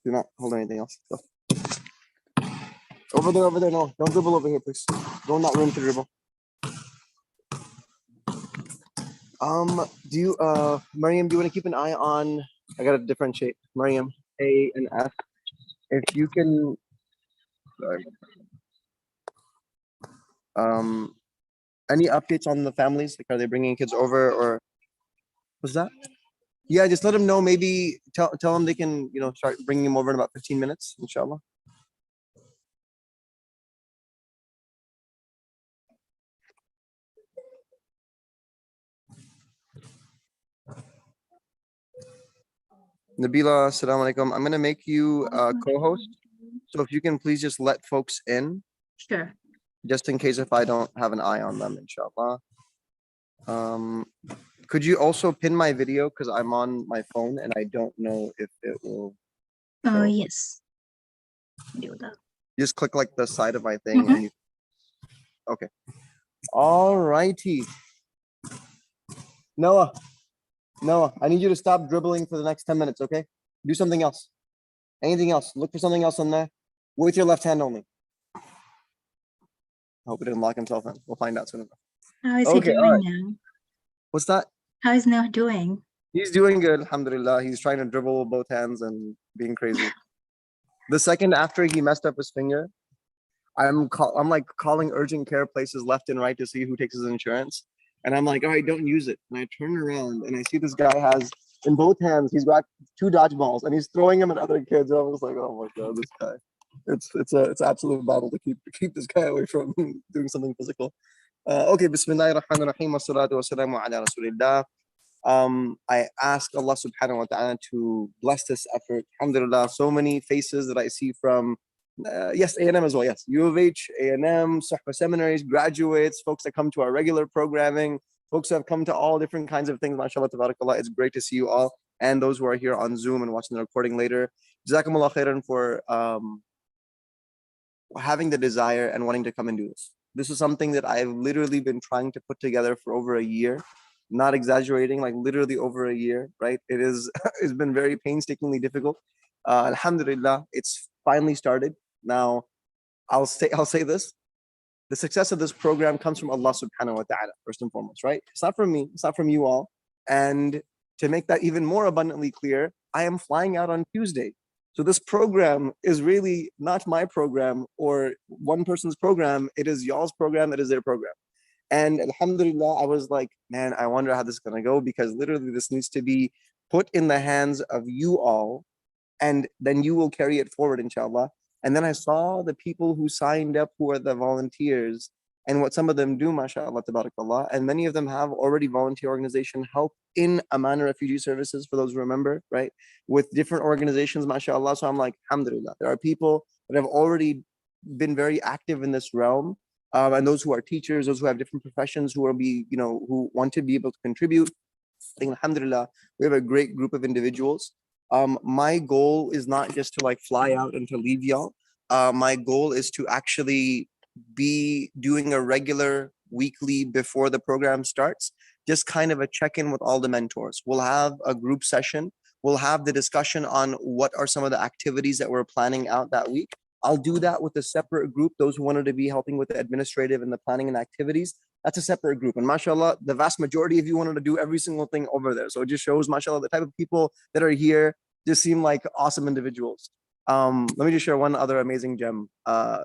Do not hold anything else. Go. Over there. No, don't dribble over here, please. Go in that room to dribble. Do you, Mariam, do you want to keep an eye on, I gotta differentiate, Mariam, A and F. If you can, sorry. Any updates on the families? Like, are they bringing kids over or what's that? Yeah, just let them know. Maybe tell them they can, start bringing them over in about 15 minutes, inshallah. Nabila, assalamu alaikum. I'm going to make you a co-host. So if you can please just let folks in. Sure. Just in case if I don't have an eye on them, inshallah. Could you also pin my video because I'm on my phone and I don't know if it will. Yes. Do that. Just click like the side of my thing and you. Okay. All righty. Noah, I need you to stop dribbling for the next 10 minutes, okay? Do something else. Anything else? Look for something else on there. With your left hand only. I hope he didn't lock himself in. We'll find out soon enough. How is he doing now? What's that? How is Noah doing? He's doing good, alhamdulillah. He's trying to dribble with both hands and being crazy. The second after he messed up his finger, I'm like calling urgent care places left and right to see who takes his insurance. And I'm like, all right, don't use it. And I turn around and I see this guy has, in both hands, he's got 2 dodgeballs and he's throwing them at other kids. And I was like, oh my God, this guy. It's absolute battle to keep this guy away from doing something physical. Okay, Bismillahir Rahmanir Rahim, wassalatu wassalamu ala Rasulillah. I ask Allah subhanahu wa ta'ala to bless this effort. Alhamdulillah, so many faces that I see from, yes, A&M as well, yes. U of H, A&M, Suhbah seminaries, graduates, folks that come to our regular programming, folks that have come to all different kinds of things. MashaAllah, tabarakallah. It's great to see you all. And those who are here on Zoom and watching the recording later. Jazakumullah khairan for having the desire and wanting to come and do this. This is something that I've literally been trying to put together for over a year. Not exaggerating, like literally over a year, right? It's been very painstakingly difficult. Alhamdulillah, it's finally started. Now, I'll say this. The success of this program comes from Allah subhanahu wa ta'ala, first and foremost, right? It's not from me, it's not from you all. And to make that even more abundantly clear, I am flying out on Tuesday. So this program is really not my program or one person's program. It is y'all's program, it is their program. And alhamdulillah, I was like, man, I wonder how this is going to go because literally this needs to be put in the hands of you all and then you will carry it forward, inshallah. And then I saw the people who signed up who are the volunteers and what some of them do, mashallah, tabarakallah. And many of them have already volunteer organization help in Amana Refugee Services, for those who remember, right? With different organizations, mashallah. So I'm like, alhamdulillah, there are people that have already been very active in this realm. And those who are teachers, those who have different professions, who who want to be able to contribute. I think, alhamdulillah, we have a great group of individuals. My goal is not just to like fly out and to leave y'all. My goal is to actually be doing a regular weekly before the program starts, just kind of a check-in with all the mentors. We'll have a group session. We'll have the discussion on what are some of the activities that we're planning out that week. I'll do that with a separate group. Those who wanted to be helping with the administrative and the planning and activities, that's a separate group. And mashallah, the vast majority of you wanted to do every single thing over there. So it just shows, mashallah, the type of people that are here just seem like awesome individuals. Let me just share one other amazing gem.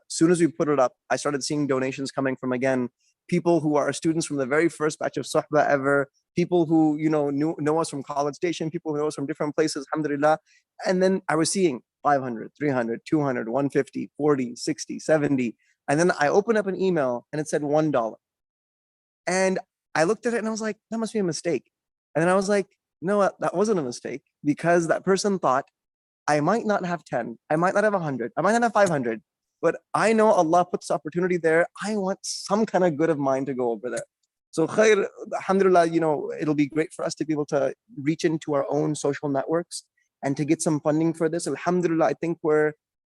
Soon as we put it up, I started seeing donations coming from, again, people who are students from the very first batch of Suhbah ever, people who know us from College Station, people who know us from different places, alhamdulillah. And then I was seeing 500, 300, 200, 150, 40, 60, 70. And then I opened up an email and it said $1. And I looked at it and I was like, that must be a mistake. And then I was like, no, that wasn't a mistake because that person thought, I might not have 10, I might not have 100, I might not have 500, but I know Allah puts opportunity there. I want some kind of good of mine to go over there. So khair, alhamdulillah, it'll be great for us to be able to reach into our own social networks and to get some funding for this. Alhamdulillah, I think we're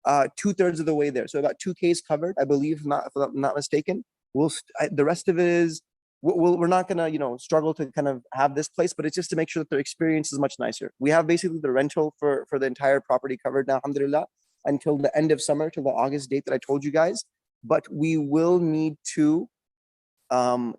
2/3 of the way there. So about 2K is covered, I believe, if I'm not mistaken. The rest of it is we're not gonna, struggle to kind of have this place, but it's just to make sure that their experience is much nicer. We have basically the rental for the entire property covered now, alhamdulillah, until the end of summer, till the August date that I told you guys. But we will need to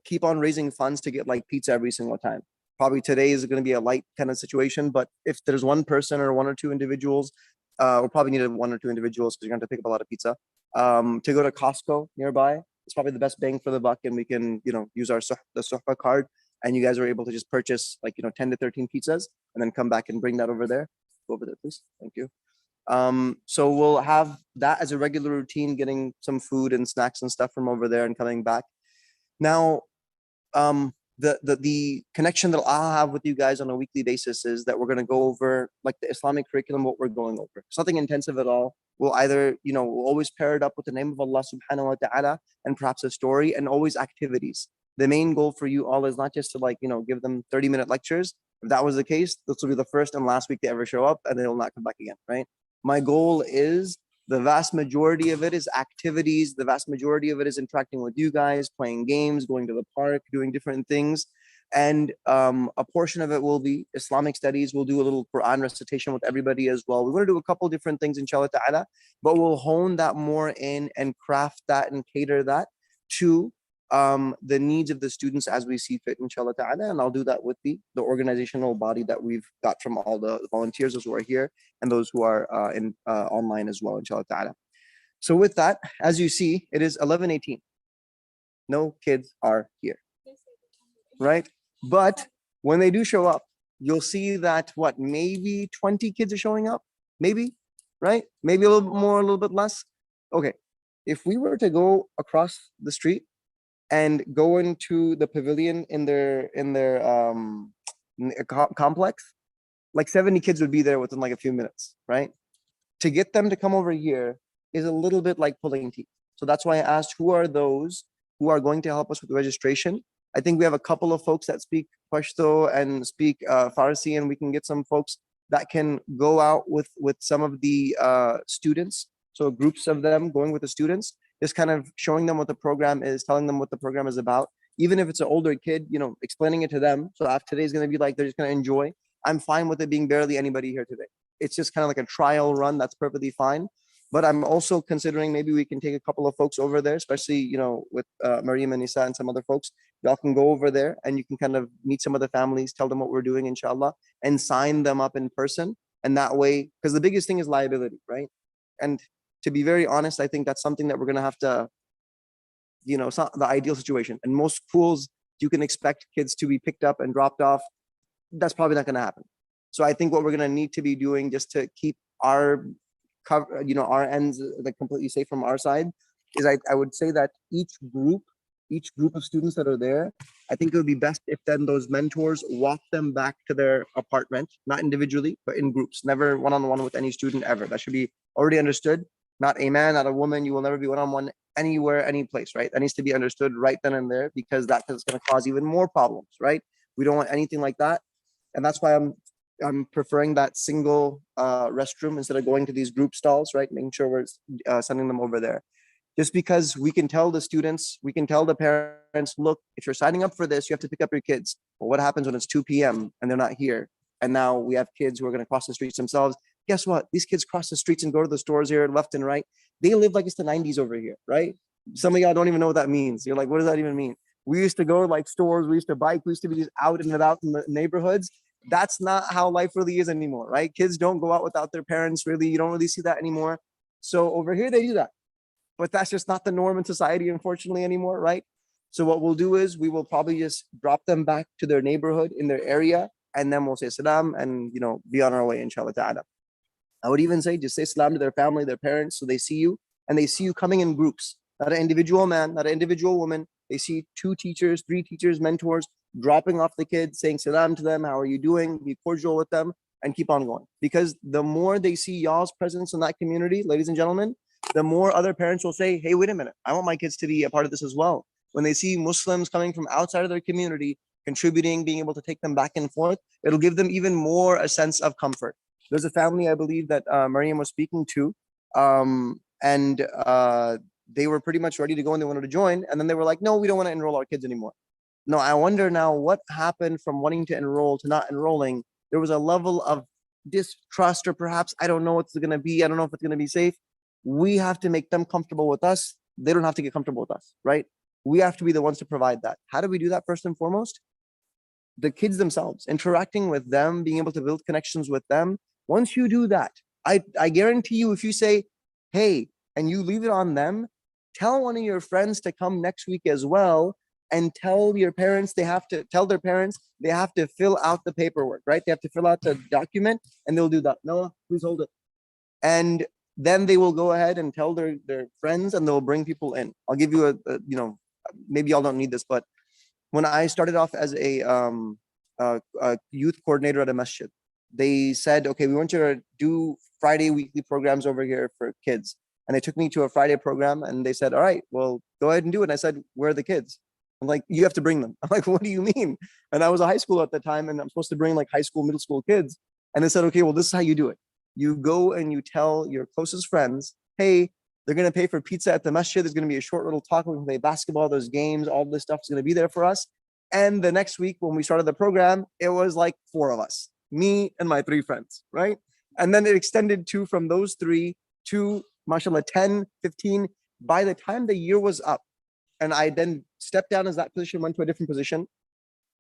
keep on raising funds to get like pizza every single time. Probably today is going to be a light kind of situation, but if there's one person or one or two individuals, we'll probably need one or two individuals because you're going to pick up a lot of pizza. To go to Costco nearby, it's probably the best bang for the buck, and we can, use the Suhba card, and you guys are able to just purchase like 10 to 13 pizzas, and then come back and bring that over there. Go over there, please. Thank you. So we'll have that as a regular routine, getting some food and snacks and stuff from over there and coming back. Now, the connection that I'll have with you guys on a weekly basis is that we're going to go over like the Islamic curriculum, what we're going over. It's nothing intensive at all. We'll either, we'll always pair it up with the name of Allah subhanahu wa ta'ala and perhaps a story, and always activities. The main goal for you all is not just to give them 30-minute lectures. If that was the case, this will be the first and last week they ever show up, and they will not come back again, right? My goal is the vast majority of it is activities. The vast majority of it is interacting with you guys, playing games, going to the park, doing different things. And a portion of it will be Islamic studies. We'll do a little Quran recitation with everybody as well. We're going to do a couple different things, inshallah ta'ala, but we'll hone that more in and craft that and cater that to the needs of the students as we see fit, inshallah ta'ala. And I'll do that with the organizational body that we've got from all the volunteers, those who are here and those who are online as well, inshallah ta'ala. So with that, as you see, it is 11:18. No kids are here, right? But when they do show up, you'll see that maybe 20 kids are showing up, maybe, right? Maybe a little bit more, a little bit less. Okay, if we were to go across the street and go into the pavilion in their complex, like 70 kids would be there within like a few minutes, right? To get them to come over here is a little bit like pulling teeth. So that's why I asked, who are those who are going to help us with the registration? I think we have a couple of folks that speak Pashto and speak Farsi, and we can get some folks that can go out with some of the students. So groups of them going with the students, just kind of showing them what the program is, telling them what the program is about. Even if it's an older kid, explaining it to them. So after today's going to be like, they're just going to enjoy. I'm fine with it being barely anybody here today. It's just kind of like a trial run. That's perfectly fine. But I'm also considering maybe we can take a couple of folks over there, especially, with Mariam and Nisa and some other folks. Y'all can go over there and you can kind of meet some of the families, tell them what we're doing, inshallah, and sign them up in person. And that way, because the biggest thing is liability, right? And to be very honest, I think that's something that we're going to have to, it's not the ideal situation. And most schools, you can expect kids to be picked up and dropped off. That's probably not going to happen. So I think what we're going to need to be doing just to keep our our ends like completely safe from our side is I would say that each group of students that are there, I think it would be best if then those mentors walk them back to their apartment, not individually, but in groups, never one-on-one with any student ever. That should be already understood. Not a man, not a woman. You will never be one-on-one anywhere, any place, right? That needs to be understood right then and there, because that is going to cause even more problems, right? We don't want anything like that. And that's why I'm preferring that single restroom instead of going to these group stalls, right? Making sure we're sending them over there. Just because we can tell the students, we can tell the parents, look, if you're signing up for this, you have to pick up your kids. But what happens when it's 2 p.m. and they're not here? And now we have kids who are going to cross the streets themselves. Guess what? These kids cross the streets and go to the stores here left and right. They live like it's the 90s over here, right? Some of y'all don't even know what that means. You're like, what does that even mean? We used to go like stores, we used to bike, we used to be just out and about in the neighborhoods. That's not how life really is anymore, right? Kids don't go out without their parents, really. You don't really see that anymore. So over here, they do that. But that's just not the norm in society, unfortunately, anymore, right? So what we'll do is we will probably just drop them back to their neighborhood in their area, and then we'll say salam and, be on our way, inshallah ta'ala. I would even say just say salam to their family, their parents, so they see you, and they see you coming in groups, not an individual man, not an individual woman. They see 2 teachers, 3 teachers, mentors, dropping off the kids, saying salam to them, how are you doing? Be cordial with them and keep on going. Because the more they see y'all's presence in that community, ladies and gentlemen, the more other parents will say, hey, wait a minute, I want my kids to be a part of this as well. When they see Muslims coming from outside of their community, contributing, being able to take them back and forth, it'll give them even more a sense of comfort. There's a family, I believe, that Mariam was speaking to, and they were pretty much ready to go and they wanted to join. And then they were like, no, we don't want to enroll our kids anymore. No, I wonder now what happened from wanting to enroll to not enrolling. There was a level of distrust, or perhaps I don't know what's going to be. I don't know if it's going to be safe. We have to make them comfortable with us. They don't have to get comfortable with us, right? We have to be the ones to provide that. How do we do that first and foremost? The kids themselves, interacting with them, being able to build connections with them. Once you do that, I guarantee you, if you say, hey, and you leave it on them, tell one of your friends to come next week as well, and tell your parents they have to tell their parents they have to fill out the paperwork, right? They have to fill out the document, and they'll do that. Noah, please hold it. And then they will go ahead and tell their friends, and they'll bring people in. I'll give you maybe y'all don't need this, but when I started off as a youth coordinator at a masjid, they said, okay, we want you to do Friday weekly programs over here for kids. And they took me to a Friday program, and they said, all right, well, go ahead and do it. And I said, where are the kids? I'm like, you have to bring them. I'm like, what do you mean? And I was a high school at the time, and I'm supposed to bring like high school, middle school kids. And they said, okay, well, this is how you do it. You go and you tell your closest friends, hey, they're going to pay for pizza at the masjid. There's going to be a short little talk. We can play basketball, there's games, all this stuff is going to be there for us. And the next week, when we started the program, it was like 4 of us, me and my 3 friends, right? And then it extended to from those 3 to, mashallah, 10, 15. By the time the year was up, and I then stepped down as that position, went to a different position,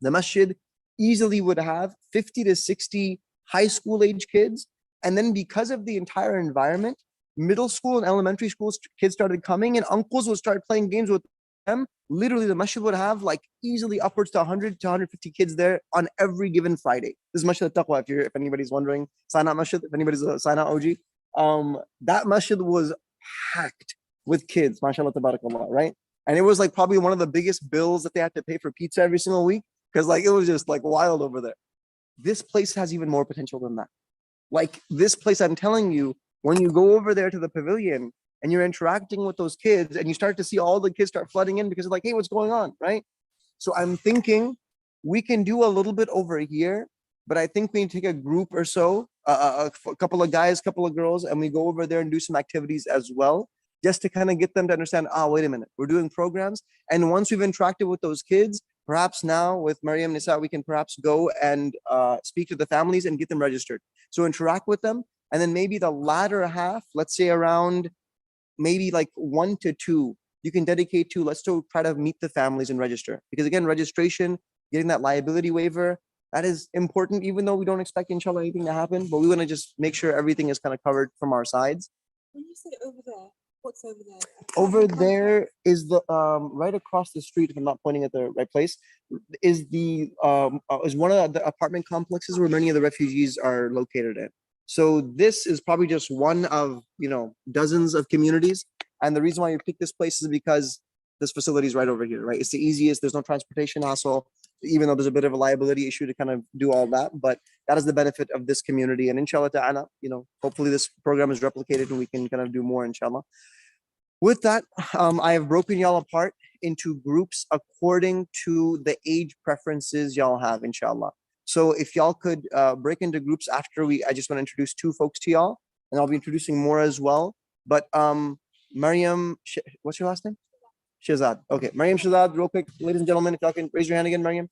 the masjid easily would have 50 to 60 high school age kids. And then because of the entire environment, middle school and elementary school kids started coming, and uncles would start playing games with them. Literally, the masjid would have like easily upwards to 100 to 150 kids there on every given Friday. This is Masjid al-Taqwa, if anybody's wondering. Sana Masjid, if anybody's a Sana OG. That masjid was packed with kids, mashallah, tabarakallah, right? And it was like probably one of the biggest bills that they had to pay for pizza every single week, because like it was just like wild over there. This place has even more potential than that. Like this place, I'm telling you, when you go over there to the pavilion and you're interacting with those kids, and you start to see all the kids start flooding in because they're like, hey, what's going on, right? So I'm thinking we can do a little bit over here, but I think we need to take a group or so, a couple of guys, couple of girls, and we go over there and do some activities as well, just to kind of get them to understand, wait a minute, we're doing programs. And once we've interacted with those kids, perhaps now with Maryam Nisa, we can perhaps go and speak to the families and get them registered. So interact with them. And then maybe the latter half, let's say around maybe like 1 to 2, you can dedicate to, let's still try to meet the families and register. Because again, registration, getting that liability waiver, that is important, even though we don't expect, inshallah, anything to happen, but we want to just make sure everything is kind of covered from our sides. When you say over there, what's over there? Over there is the right across the street, if I'm not pointing at the right place, is the is one of the apartment complexes where many of the refugees are located in. So this is probably just one of dozens of communities. And the reason why you pick this place is because this facility is right over here, right? It's the easiest. There's no transportation hassle, even though there's a bit of a liability issue to kind of do all that. But that is the benefit of this community. And inshallah ta'ala, hopefully this program is replicated and we can kind of do more, inshallah. With that, I have broken y'all apart into groups according to the age preferences y'all have, inshallah. So if y'all could break into groups after I just want to introduce 2 folks to y'all, and I'll be introducing more as well. But Maryam, what's your last name? Shehzad. Okay, Maryam Shehzad, real quick, ladies and gentlemen, if y'all can raise your hand again, Maryam.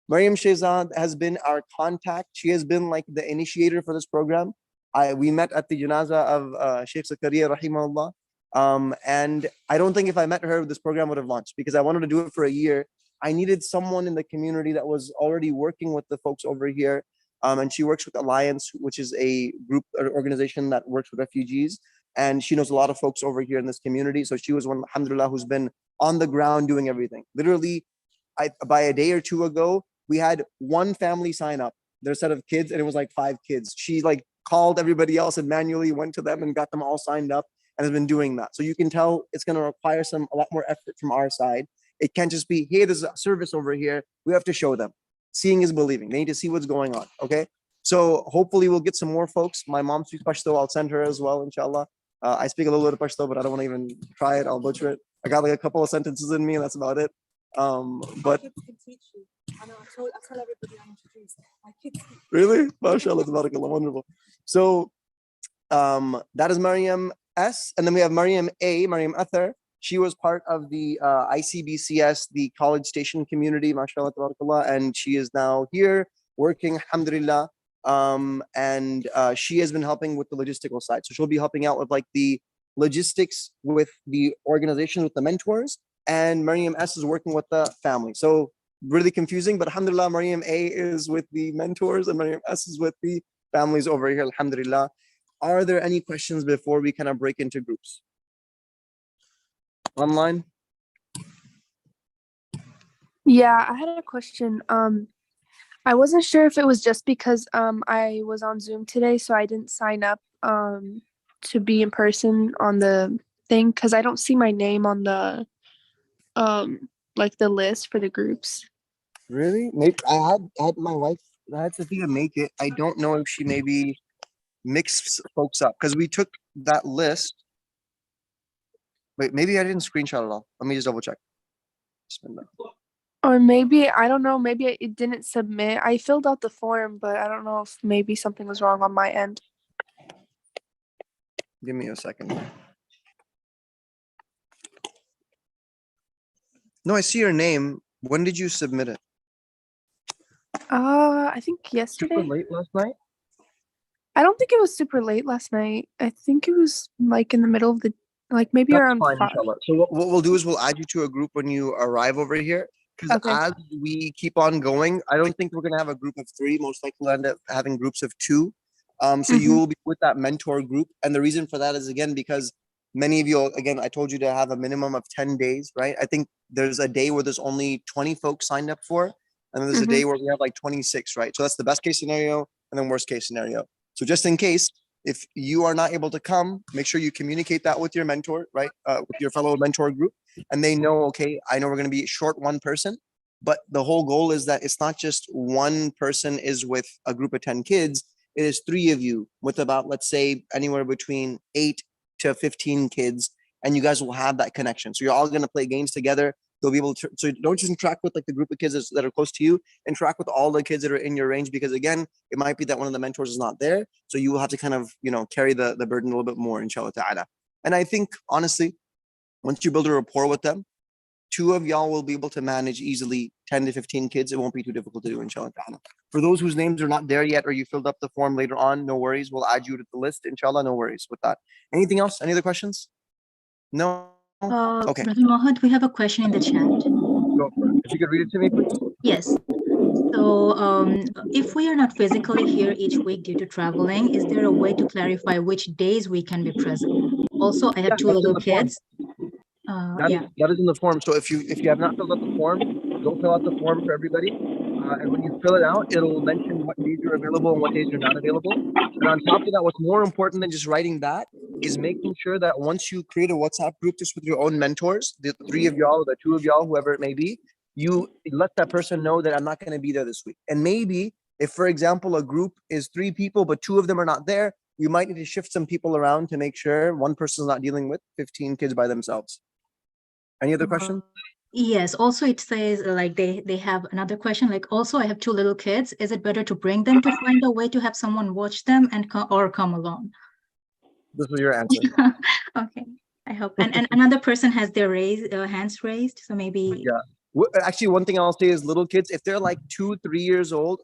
Maryam Shehzad has been our contact. She has been like the initiator for this program. We met at the janaza of Sheikh Zakaria, rahimahullah. And I don't think if I met her, this program would have launched, because I wanted to do it for a year. I needed someone in the community that was already working with the folks over here. And she works with Alliance, which is a group or organization that works with refugees. And she knows a lot of folks over here in this community. So she was one, alhamdulillah, who's been on the ground doing everything. Literally, by a day or 2 ago, we had 1 family sign up, their set of kids, and it was like 5 kids. She like called everybody else and manually went to them and got them all signed up, and has been doing that. So you can tell it's going to require a lot more effort from our side. It can't just be, hey, there's a service over here. We have to show them. Seeing is believing. They need to see what's going on. Okay. So hopefully we'll get some more folks. My mom speaks Pashto. I'll send her as well, inshallah. I speak a little bit of Pashto, but I don't want to even try it. I'll butcher it. I got like a couple of sentences in me, and that's about it. But kids can teach you. I know. I tell everybody I'm introduced. My kids. Really? MashaAllah, tabarakallah, wonderful. So that is Maryam S. And then we have Maryam A, Maryam Athar. She was part of the ICBCS, the College Station community, mashallah, tabarakallah, and she is now here working, alhamdulillah. And she has been helping with the logistical side. So she'll be helping out with like the logistics with the organization, with the mentors, and Maryam S is working with the family. So really confusing, but alhamdulillah, Maryam A is with the mentors and Maryam S is with the families over here, alhamdulillah. Are there any questions before we kind of break into groups? Online? Yeah, I had a question. I wasn't sure if it was just because I was on Zoom today, so I didn't sign up to be in person on the thing because I don't see my name on the like the list for the groups. Really? Maybe I had my wife, I had Sophia make it. I don't know if she maybe mixed folks up because we took that list. Wait, maybe I didn't screenshot it all. Let me just double check. Bismillah. Or maybe, I don't know, maybe it didn't submit. I filled out the form, but I don't know if maybe something was wrong on my end. Give me a second. No, I see your name. When did you submit it? I think Super yesterday. late last night? I don't think it was super late last night. I think it was like in the middle of the, like maybe That's around fine, 5. inshallah. So what we'll do is we'll add you to a group when you arrive over here. Because Okay. as we keep on going, I don't think we're gonna have a group of 3. Most likely we'll end up having groups of 2. So you Mhm. will be with that mentor group. And the reason for that is again because many of you, again, I told you to have a minimum of 10 days, right? I think there's a day where there's only 20 folks signed up for, and then there's a Mhm. day where we have like 26, right? So that's the best case scenario and then worst case scenario. So just in case, if you are not able to come, make sure you communicate that with your mentor, right? With your fellow mentor group, and they know, okay, I know we're going to be short one person, but the whole goal is that it's not just one person is with a group of 10 kids. It is 3 of you with about, let's say, anywhere between 8 to 15 kids, and you guys will have that connection. So you're all going to play games together. You'll be able to, so don't just interact with like the group of kids that are close to you, interact with all the kids that are in your range, because again, it might be that one of the mentors is not there. So you will have to kind of, carry the burden a little bit more, inshallah ta'ala. And I think, honestly, once you build a rapport with them, 2 of y'all will be able to manage easily 10 to 15 kids. It won't be too difficult to do, inshallah ta'ala. For those whose names are not there yet, or you filled up the form later on, no worries. We'll add you to the list, inshallah, no worries with that. Anything else? Any other questions? No? Okay, Brother Mohad, we have a question in the chat. go for it. If you could read it to me, please. Yes. So, if we are not physically here each week due to traveling, is there a way to clarify which days we can be present? Also, I have Yeah, 2 that's in little the form. kids. Yeah. That is in the form. So if you have not filled out the form, go fill out the form for everybody. And when you fill it out, it'll mention what days you're available and what days you're not available. And on top of that, what's more important than just writing that is making sure that once you create a WhatsApp group just with your own mentors, the 3 of y'all or the 2 of y'all, whoever it may be, you let that person know that I'm not going to be there this week. And maybe if, for example, a group is 3 people, but 2 of them are not there, you might need to shift some people around to make sure one person's not dealing with 15 kids by themselves. Any other questions? Yes. Also, it says like they have another question. Like, also, I have 2 little kids. Is it better to bring them to find a way to have someone watch them and or come alone? This was your answer. Okay. I hope. And another person has their hands raised. So maybe. Yeah. Actually, one thing I'll say is little kids, if they're like 2, 3 years old,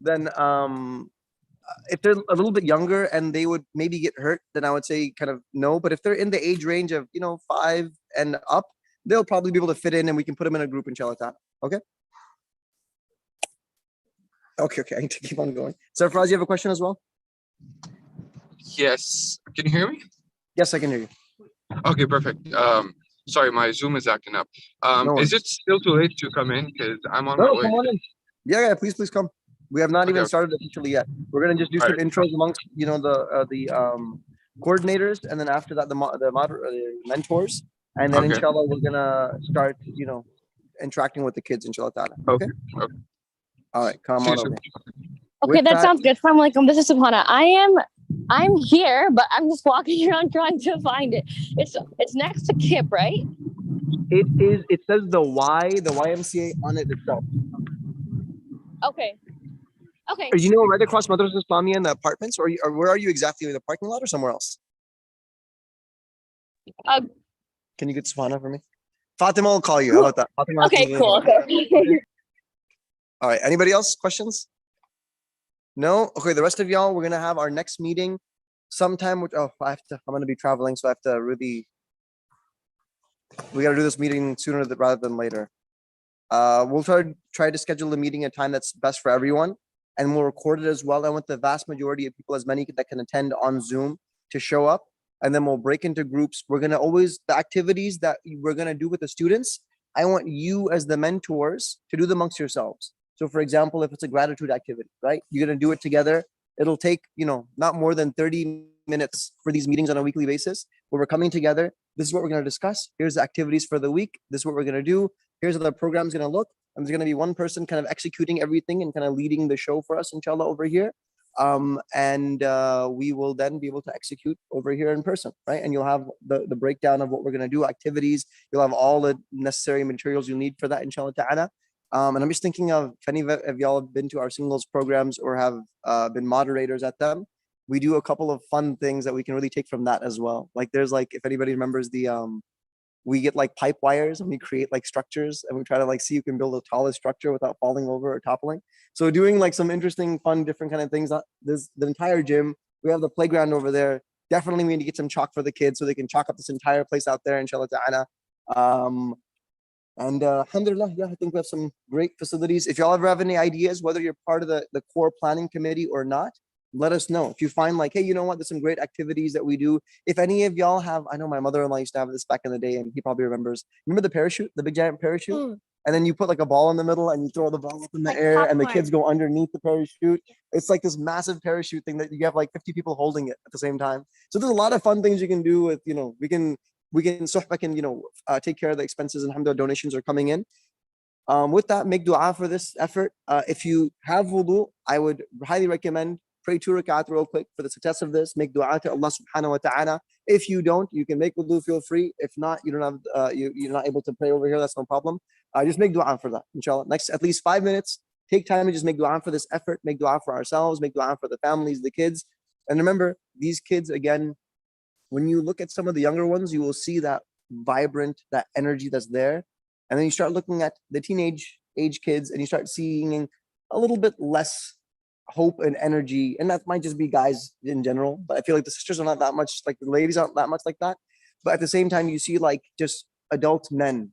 then if they're a little bit younger and they would maybe get hurt, then I would say kind of no. But if they're in the age range of 5 and up, they'll probably be able to fit in, and we can put them in a group, inshallah ta'ala. Okay. Okay. I need to keep on going. Sarfraz, you have a question as well? Yes. Can you hear me? Yes, I can hear you. Okay, perfect. Sorry, my Zoom is acting up. No worries. Is it still too late to come in? Because I'm on No, my way. come on in. Yeah, please come. We have not even Okay. started officially yet. We're gonna just do some Alright. intros amongst the coordinators, and then after that the mentors, and then Okay. inshallah we're gonna start interacting with the kids, inshallah ta'ala. Okay. Okay. All right, come See you on soon. over. Okay, With that that- sounds good. Assalamu alaikum. This is Subhana. I'm here, but I'm just walking around trying to find it. It's next to KIP, right? It says the YMCA on it itself. Okay. Okay. Are you right across Madrasa Islamia in the apartments, or where are you exactly? In the parking lot or somewhere else? Uh, Can you get Subhana for me? Fatima will call you. How about that? Fatima has to okay, leave. cool. Okay. All right. Anybody else? Questions? No? Okay. The rest of y'all, we're gonna have our next meeting sometime. I'm gonna be traveling, so I have to really. We gotta do this meeting sooner rather than later. We'll try to schedule a meeting at a time that's best for everyone, and we'll record it as well. I want the vast majority of people, as many that can attend on Zoom, to show up, and then we'll break into groups. We're gonna the activities that we're gonna do with the students. I want you as the mentors to do them amongst yourselves. So, for example, if it's a gratitude activity, right? You're gonna do it together. It'll take not more than 30 minutes for these meetings on a weekly basis, where we're coming together. This is what we're gonna discuss. Here's the activities for the week. This is what we're gonna do. Here's how the program's gonna look. And there's gonna be one person kind of executing everything and kind of leading the show for us, inshallah, over here. We will then be able to execute over here in person, right? And you'll have the breakdown of what we're gonna do, activities. You'll have all the necessary materials you need for that, inshallah ta'ala. And I'm just thinking of if any of y'all have been to our singles programs or have been moderators at them, we do a couple of fun things that we can really take from that as well. Like there's if anybody remembers we get pipe wires and we create structures and we try to see who can build the tallest structure without falling over or toppling. So doing some interesting, fun, different kind of things. There's the entire gym. We have the playground over there. Definitely we need to get some chalk for the kids so they can chalk up this entire place out there, inshallah ta'ala. Alhamdulillah, yeah, I think we have some great facilities. If y'all ever have any ideas, whether you're part of the core planning committee or not, let us know. If you find hey, you know what, there's some great activities that we do. If any of y'all have, I know my mother-in-law used to have this back in the day and he probably remembers. Remember the parachute, the big giant parachute? And then you put a ball in the middle and you throw the ball up in the air and the kids go underneath the parachute. It's this massive parachute thing that you have 50 people holding it at the same time. So there's a lot of fun things you can do with, Suhbah can, take care of the expenses, and alhamdulillah, donations are coming in. With that, make dua for this effort. If you have wudu, I would highly recommend pray 2 rakat real quick for the success of this. Make dua to Allah subhanahu wa ta'ala. If you don't, you can make wudu, feel free. If not, you don't have, you're not able to pray over here, that's no problem. Just make dua for that, inshallah. Next, at least 5 minutes, take time and just make dua for this effort. Make dua for ourselves, make dua for the families, the kids. And remember, these kids, again, when you look at some of the younger ones, you will see that vibrant, that energy that's there. And then you start looking at the teenage age kids and you start seeing a little bit less hope and energy. And that might just be guys in general, but I feel the sisters are not that much, the ladies aren't that much like that. But at the same time, you see just adult men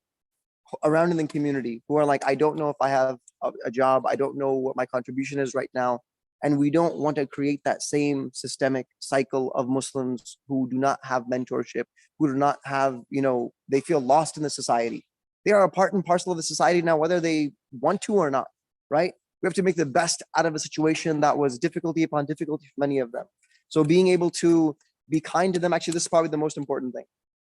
around in the community who are I don't know if I have a job. I don't know what my contribution is right now. And we don't want to create that same systemic cycle of Muslims who do not have mentorship, who do not have, they feel lost in the society. They are a part and parcel of the society now, whether they want to or not, right? We have to make the best out of a situation that was difficulty upon difficulty for many of them. So being able to be kind to them, actually, this is probably the most important thing.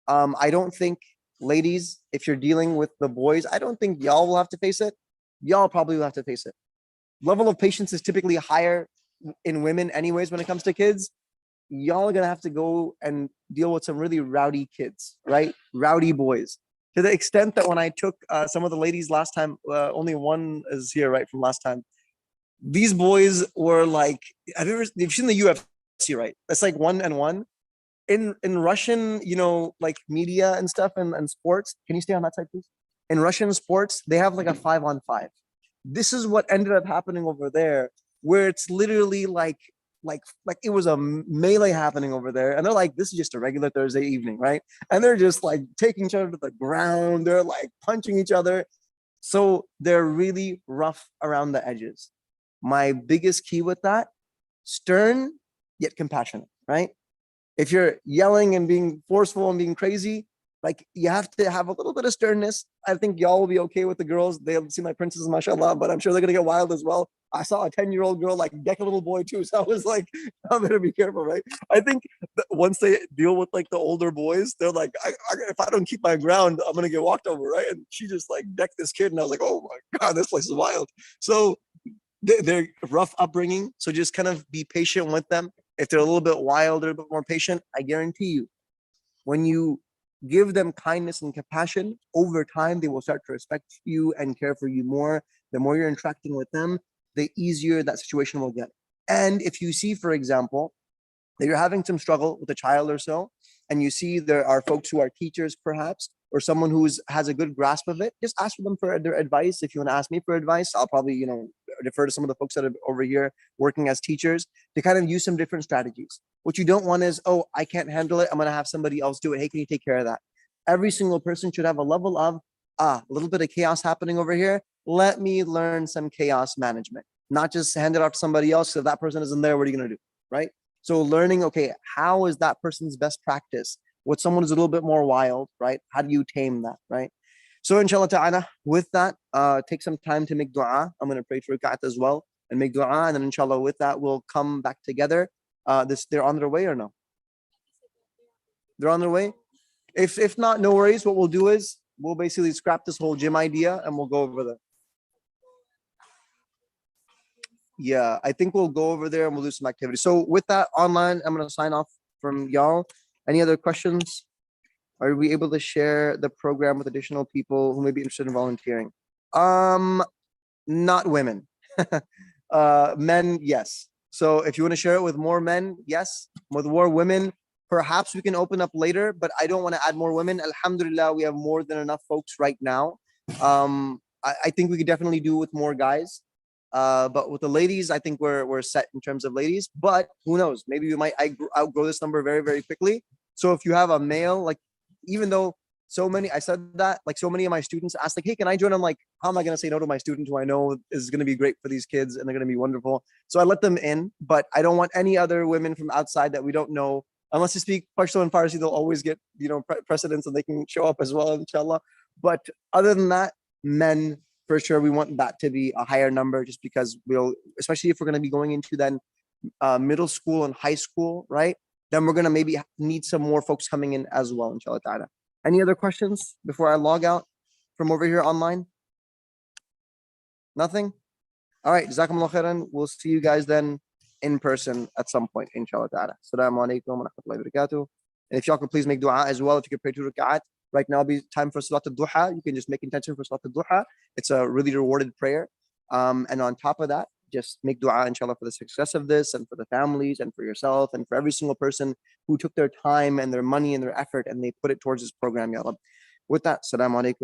I don't think, ladies, if you're dealing with the boys, I don't think y'all will have to face it. Y'all probably will have to face it. Level of patience is typically higher in women anyways when it comes to kids. Y'all are gonna have to go and deal with some really rowdy kids, right? Rowdy boys. To the extent that when I took some of the ladies last time, only one is here, right, from last time. These boys were you've seen the UFC, right? That's 1-on-1. In Russian, media and stuff and sports. Can you stay on that side, please? In Russian sports, they have a 5-on-5. This is what ended up happening over there, where it's literally it was a melee happening over there. And they're this is just a regular Thursday evening, right? And they're just taking each other to the ground. They're punching each other. So they're really rough around the edges. My biggest key with that, stern yet compassionate, right? If you're yelling and being forceful and being crazy, you have to have a little bit of sternness. I think y'all will be okay with the girls. They'll see my princesses, mashallah, but I'm sure they're gonna get wild as well. I saw a 10-year-old girl deck a little boy too. So I was I'm gonna be careful, right? I think once they deal with the older boys, they're if I don't keep my ground, I'm gonna get walked over, right? And she just decked this kid, and I was oh my God, this place is wild. So they're rough upbringing. So just kind of be patient with them. If they're a little bit wild, or a bit more patient, I guarantee you, when you give them kindness and compassion, over time, they will start to respect you and care for you more. The more you're interacting with them, the easier that situation will get. And if you see, for example, that you're having some struggle with a child or so, and you see there are folks who are teachers perhaps, or someone has a good grasp of it, just ask for them for their advice. If you want to ask me for advice, I'll probably, defer to some of the folks that are over here working as teachers to kind of use some different strategies. What you don't want is, oh, I can't handle it, I'm going to have somebody else do it. Hey, can you take care of that? Every single person should have a level of, a little bit of chaos happening over here. Let me learn some chaos management, not just hand it off to somebody else. So if that person isn't there, what are you going to do? Right? So learning, okay, how is that person's best practice? What someone who's a little bit more wild, right? How do you tame that, right? So inshallah ta'ala, with that, take some time to make dua. I'm going to pray for Rak'at as well and make dua. And then inshallah with that, we'll come back together. They're on their way or no? They're on their way? If not, no worries. What we'll do is we'll basically scrap this whole gym idea and we'll go over there. Yeah, I think we'll go over there and we'll do some activity. So with that, online, I'm going to sign off from y'all. Any other questions? Are we able to share the program with additional people who may be interested in volunteering? Not women. Men, yes. So if you want to share it with more men, yes. With more women, perhaps we can open up later, but I don't want to add more women. Alhamdulillah, we have more than enough folks right now. I think we could definitely do with more guys. But with the ladies, I think we're set in terms of ladies, but who knows? Maybe we might outgrow this number very, very quickly. So if you have a male, like, even though so many of my students ask, like, hey, can I join? I'm like, how am I going to say no to my student who I know is going to be great for these kids and they're going to be wonderful? So I let them in, but I don't want any other women from outside that we don't know. Unless you speak Pashto and Farsi, they'll always get, precedence and they can show up as well, inshallah. But other than that, men, for sure, we want that to be a higher number just because especially if we're going to be going into then middle school and high school, right? Then we're going to maybe need some more folks coming in as well, inshallah ta'ala. Any other questions before I log out from over here online? Nothing? All right, Jazakumullah khairan. We'll see you guys then in person at some point, inshallah ta'ala. Assalamu alaikum wa rahmatullahi wa barakatuh. And if y'all could please make dua as well, if you could pray 2 rak'at. Right now will be time for Salat al-Duha. You can just make intention for Salat al-Duha. It's a really rewarded prayer. And on top of that, just make dua, inshallah, for the success of this and for the families and for yourself and for every single person who took their time and their money and their effort and they put it towards this program, ya Rab. With that, Assalamu alaikum.